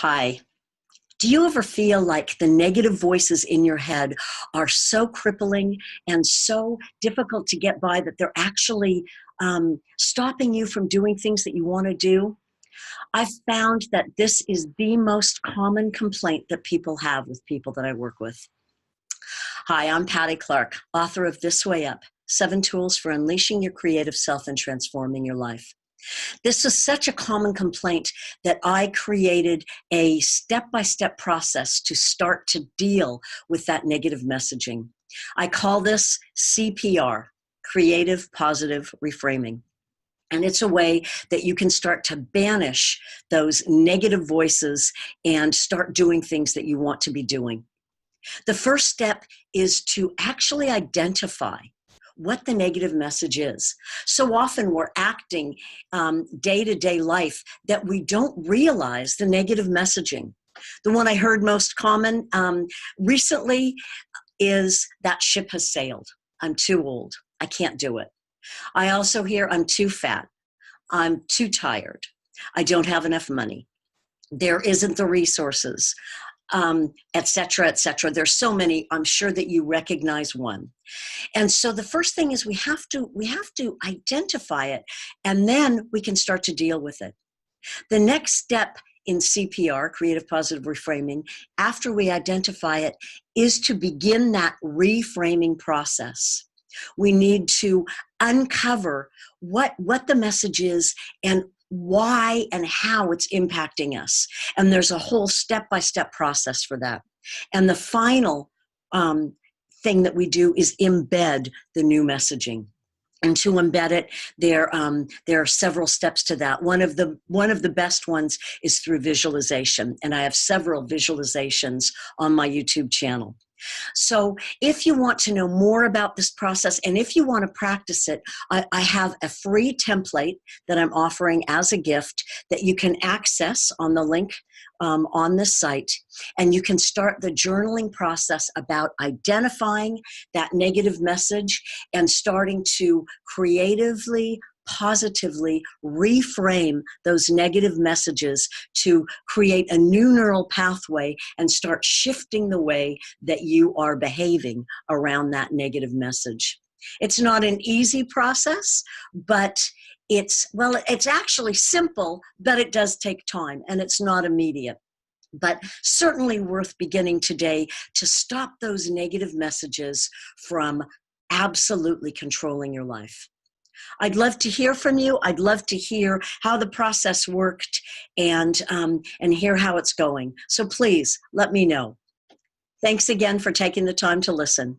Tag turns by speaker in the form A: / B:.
A: Hi. Do you ever feel like the negative voices in your head are so crippling and so difficult to get by that they're actually stopping you from doing things that you want to do? I've found that this is the most common complaint that people have with people that I work with. Hi, I'm Patti Clark, author of This Way Up, 7 Tools for Unleashing Your Creative Self and Transforming Your Life. This is such a common complaint that I created a step-by-step process to start to deal with that negative messaging. I call this CPR, Creative Positive Reframing. And it's a way that you can start to banish those negative voices and start doing things that you want to be doing. The first step is to actually identify what the negative message is. So often we're acting day-to-day life that we don't realize the negative messaging. The one I heard most common recently is that ship has sailed. I'm too old. I can't do it. I also hear I'm too fat. I'm too tired. I don't have enough money. There isn't the resources, et cetera, et cetera. There's so many. I'm sure that you recognize one. And so the first thing is we have to identify it, and then we can start to deal with it. The next step in CPR, Creative Positive Reframing, after we identify it, is to begin that reframing process. We need to uncover what the message is and why and how it's impacting us. And there's a whole step-by-step process for that. And the final thing that we do is embed the new messaging. And to embed it, there are several steps to that. One of the best ones is through visualization, and I have several visualizations on my YouTube channel. So if you want to know more about this process and if you want to practice it, I have a free template that I'm offering as a gift that you can access on the link on this site, and you can start the journaling process about identifying that negative message and starting to creatively, positively reframe those negative messages to create a new neural pathway and start shifting the way that you are behaving around that negative message. It's not an easy process, but it's actually simple, but it does take time and it's not immediate. But certainly worth beginning today to stop those negative messages from absolutely controlling your life. I'd love to hear from you. I'd love to hear how the process worked and hear how it's going. So please let me know. Thanks again for taking the time to listen.